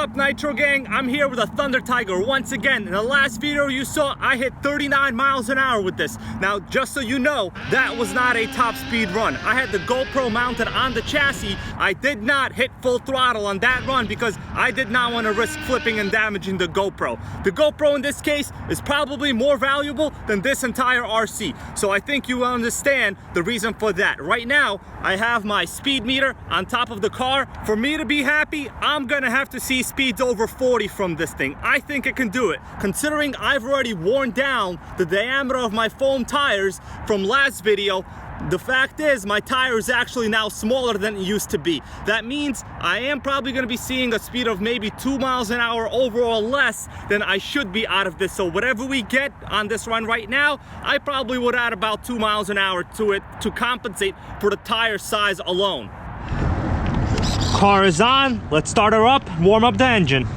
up, Nitro gang? I'm here with a Thunder Tiger once again. In the last video you saw, I hit 39 miles an hour with this. Now, just so you know, that was not a top speed run. I had the GoPro mounted on the chassis. I did not hit full throttle on that run because I did not want to risk flipping and damaging the GoPro. The GoPro in this case is probably more valuable than this entire RC. So I think you understand the reason for that. Right now, I have my speed meter on top of the car. For me to be happy, I'm gonna have to see speeds over 40 from this thing. I think it can do it. Considering I've already worn down the diameter of my foam tires from last video, the fact is my tire is actually now smaller than it used to be. That means I am probably going to be seeing a speed of maybe 2 miles an hour overall less than I should be out of this. So whatever we get on this run right now, I probably would add about 2 miles an hour to it to compensate for the tire size alone. Car is on. Let's start her up, warm up the engine.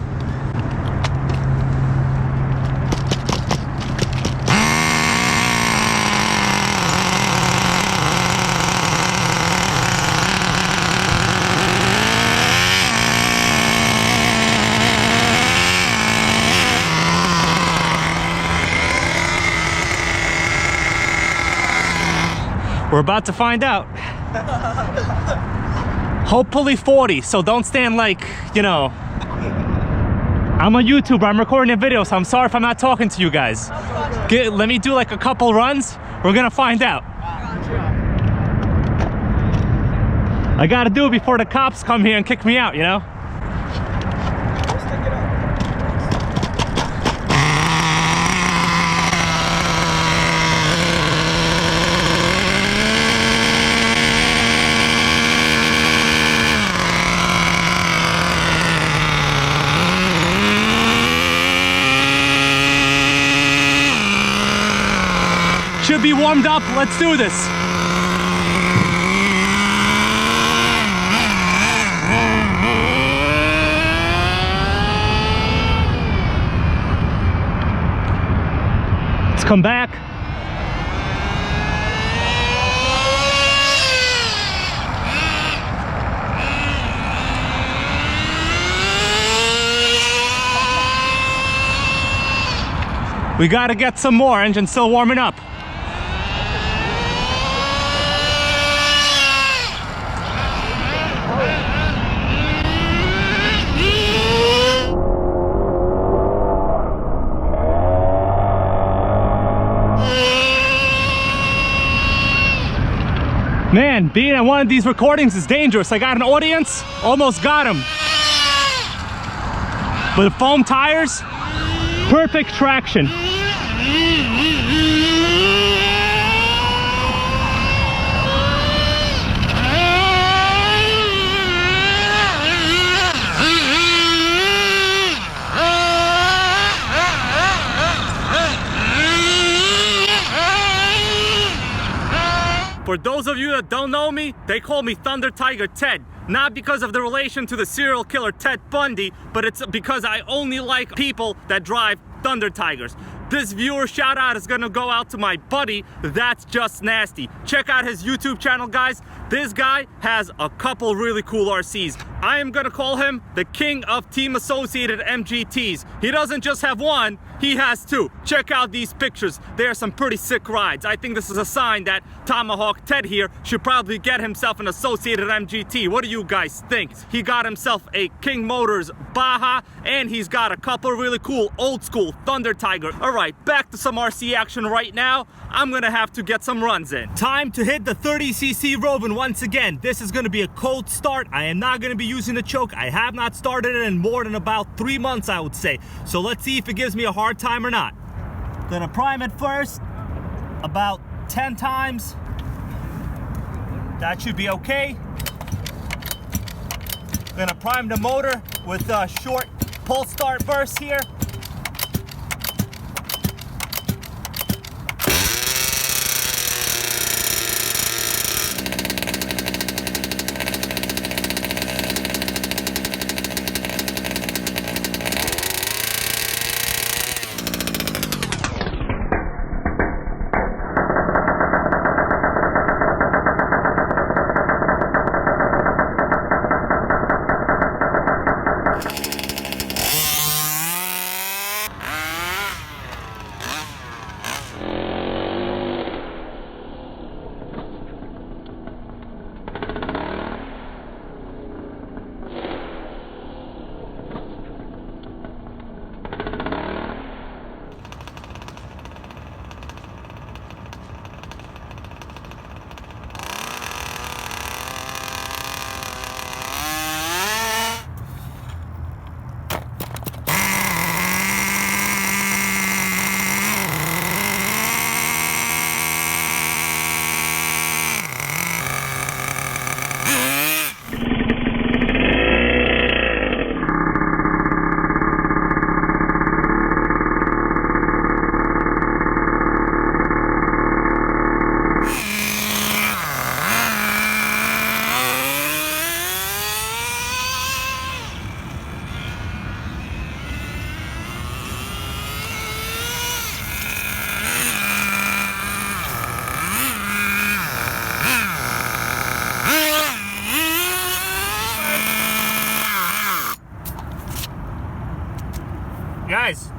We're about to find out. Hopefully 40, so don't stand like, you know. I'm a YouTuber, I'm recording a video, so I'm sorry if I'm not talking to you guys. Let me do like a couple runs, we're gonna find out. I gotta do it before the cops come here and kick me out, you know? Should be warmed up. Let's do this. Let's come back. We gotta get some more. Engine still warming up. Man, being at one of these recordings is dangerous. I got an audience, almost got him. But the foam tires, perfect traction. For those of you that don't know me, they call me Thunder Tiger Ted. Not because of the relation to the serial killer Ted Bundy, but it's because I only like people that drive Thunder Tigers. This viewer shout out is gonna go out to my buddy, That's Just Nasty. Check out his YouTube channel, guys. This guy has a couple really cool RCs. I am gonna call him the king of team associated MGTs. He doesn't just have one, he has two. Check out these pictures. They are some pretty sick rides. I think this is a sign that Tomahawk Ted here should probably get himself an associated MGT. What do you guys think? He got himself a King Motors Baja, and he's got a couple really cool old school Thunder Tiger. All right, back to some RC action right now. I'm gonna have to get some runs in. Time to hit the 30cc Rovan once again. This is gonna be a cold start. I am not gonna be using the choke. I have not started it in more than about 3 months, I would say. So let's see if it gives me a hard time or not. Gonna prime it first, about 10 times. That should be okay. Gonna prime the motor with a short pull start burst here.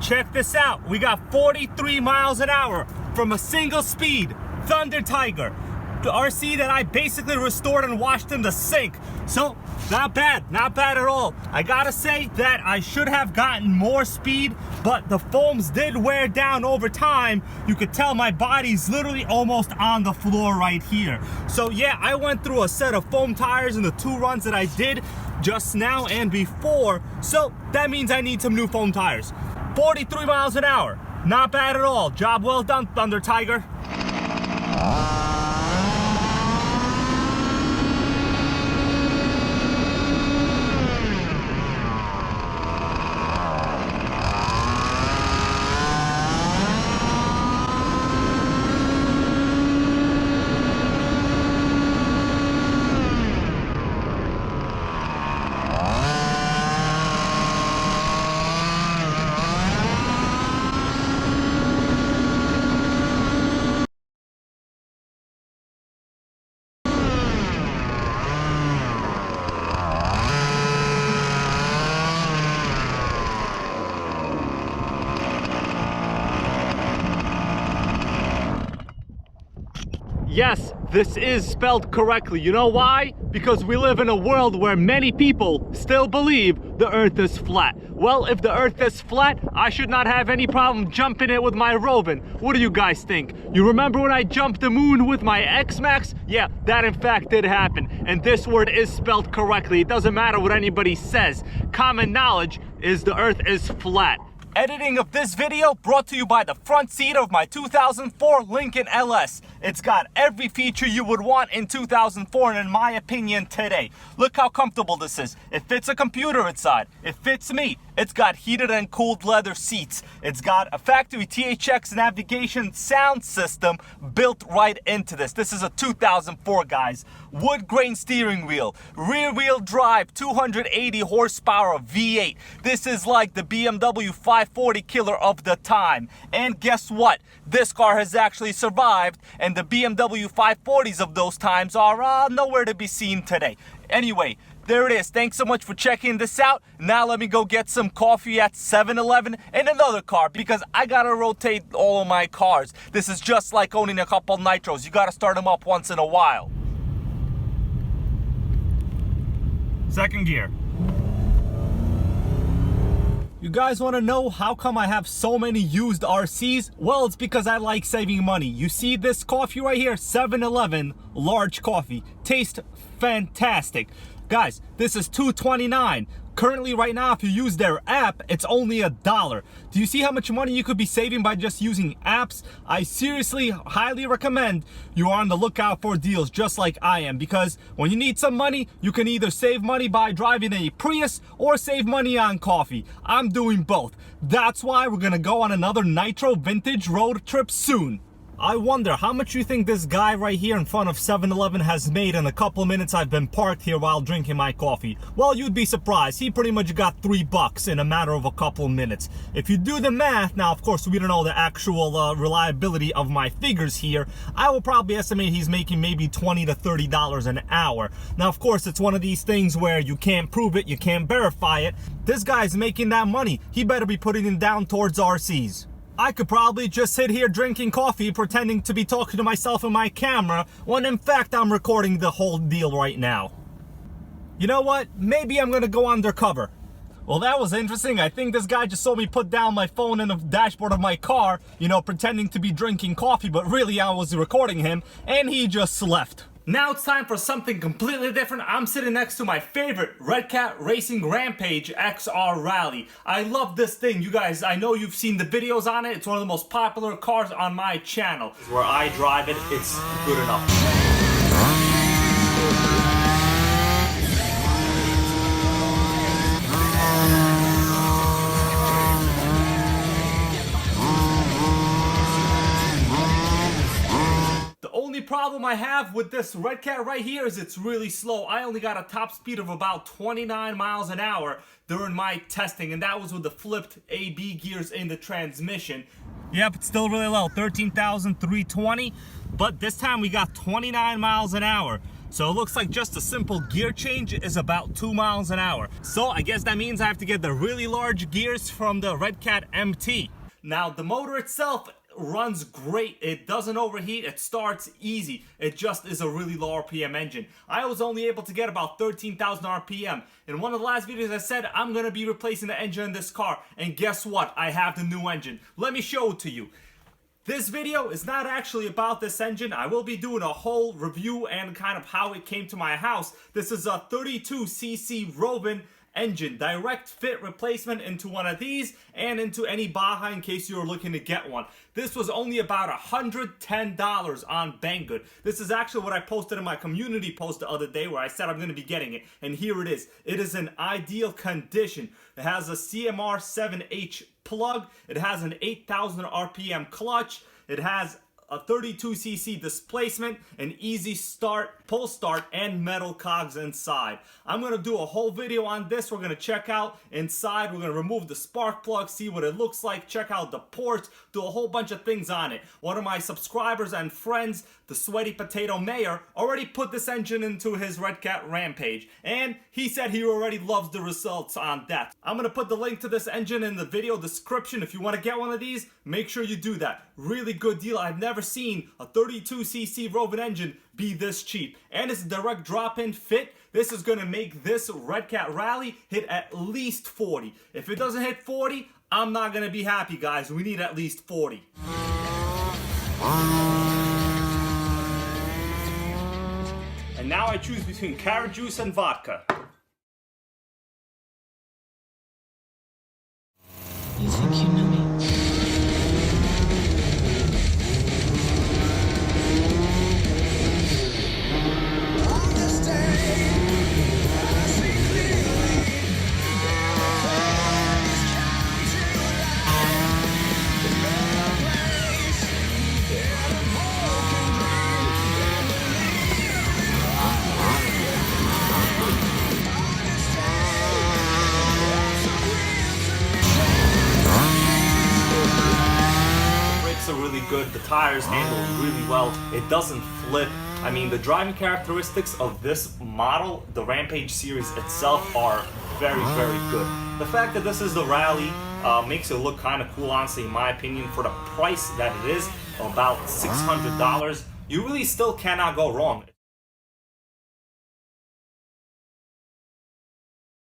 check this out. We got 43 miles an hour from a single speed Thunder Tiger. The RC that I basically restored and washed in the sink. So, not bad at all. I gotta say that I should have gotten more speed, but the foams did wear down over time. You could tell my body's literally almost on the floor right here. So yeah, I went through a set of foam tires in the 2 runs that I did just now and before. So that means I need some new foam tires. 43 miles an hour, not bad at all. Job well done, Thunder Tiger. Yes, this is spelled correctly. You know why? Because we live in a world where many people still believe the earth is flat. Well, if the earth is flat, I should not have any problem jumping it with my Rovan. What do you guys think? You remember when I jumped the moon with my X-Max? Yeah, that in fact did happen. And this word is spelled correctly. It doesn't matter what anybody says. Common knowledge is the earth is flat. Editing of this video brought to you by the front seat of my 2004 Lincoln LS. It's got every feature you would want in 2004 and in my opinion today. Look how comfortable this is. It fits a computer inside. It fits me. It's got heated and cooled leather seats. It's got a factory THX navigation sound system built right into this. This is a 2004, guys. Wood grain steering wheel, rear wheel drive, 280 horsepower V8. This is like the BMW 540 killer of the time. And guess what? This car has actually survived, and the BMW 540s of those times are nowhere to be seen today. Anyway, there it is. Thanks so much for checking this out. Now let me go get some coffee at 7-Eleven and another car, because I gotta rotate all of my cars. This is just like owning a couple Nitros. You gotta start them up once in a while. Second gear. You guys want to know how come I have so many used RCs? Well, it's because I like saving money. You see this coffee right here, 7-Eleven large coffee. Tastes fantastic. Guys, this is $2.29. Currently right now, if you use their app, it's only $1. Do you see how much money you could be saving by just using apps? I seriously highly recommend you are on the lookout for deals just like I am, because when you need some money, you can either save money by driving a Prius or save money on coffee. I'm doing both. That's why we're gonna go on another Nitro vintage road trip soon. I wonder how much you think this guy right here in front of 7-Eleven has made in a couple minutes I've been parked here while drinking my coffee. Well, you'd be surprised. He pretty much got $3 in a matter of a couple minutes. If you do the math, now of course we don't know the actual reliability of my figures here, I will probably estimate he's making maybe $20 to $30 an hour. Now of course it's one of these things where you can't prove it, you can't verify it. This guy's making that money. He better be putting it down towards RCs. I could probably just sit here drinking coffee pretending to be talking to myself in my camera when in fact I'm recording the whole deal right now. You know what? Maybe I'm gonna go undercover. Well, that was interesting. I think this guy just saw me put down my phone in the dashboard of my car, you know, pretending to be drinking coffee, but really I was recording him, and he just left. Now it's time for something completely different. I'm sitting next to my favorite Redcat Racing Rampage XR Rally. I love this thing, you guys. I know you've seen the videos on it. It's one of the most popular cars on my channel. Where I drive it, it's good enough. Problem I have with this Redcat right here is it's really slow. I only got a top speed of about 29 miles an hour during my testing, and that was with the flipped AB gears in the transmission. Yep, it's still really low, 13,320, but this time we got 29 miles an hour. So it looks like just a simple gear change is about 2 miles an hour. So I guess that means I have to get the really large gears from the Redcat MT. Now the motor itself runs great. It doesn't overheat. It starts easy. It just is a really low RPM engine. I was only able to get about 13,000 RPM. In one of the last videos I said I'm gonna be replacing the engine in this car, and guess what? I have the new engine. Let me show it to you. This video is not actually about this engine. I will be doing a whole review and kind of how it came to my house. This is a 32cc Rovan engine, direct fit replacement into one of these and into any Baja in case you're looking to get one. This was only about $110 on Banggood. This is actually what I posted in my community post the other day where I said I'm going to be getting it, and here it is. It is in ideal condition. It has a CMR 7H plug. It has an 8,000 RPM clutch. It has a 32cc displacement, an easy start, pull start, and metal cogs inside. I'm gonna do a whole video on this. We're gonna check out inside. We're gonna remove the spark plug, see what it looks like, check out the ports, do a whole bunch of things on it. One of my subscribers and friends, the Sweaty Potato Mayor, already put this engine into his Redcat Rampage, and he said he already loves the results on that. I'm gonna put the link to this engine in the video description. If you wanna get one of these, make sure you do that. Really good deal. I've never seen a 32cc Rovan engine be this cheap, and it's a direct drop-in fit. This is gonna make this Redcat Rally hit at least 40. If it doesn't hit 40, I'm not gonna be happy, guys. We need at least 40. And now I choose between carrot juice and vodka. You think you know me? Are really good. The tires handle really well. It doesn't flip. I mean, the driving characteristics of this model, the Rampage series itself, are very, very good. The fact that this is the Rally makes it look kind of cool, honestly, in my opinion. For the price that it is, about $600, you really still cannot go wrong.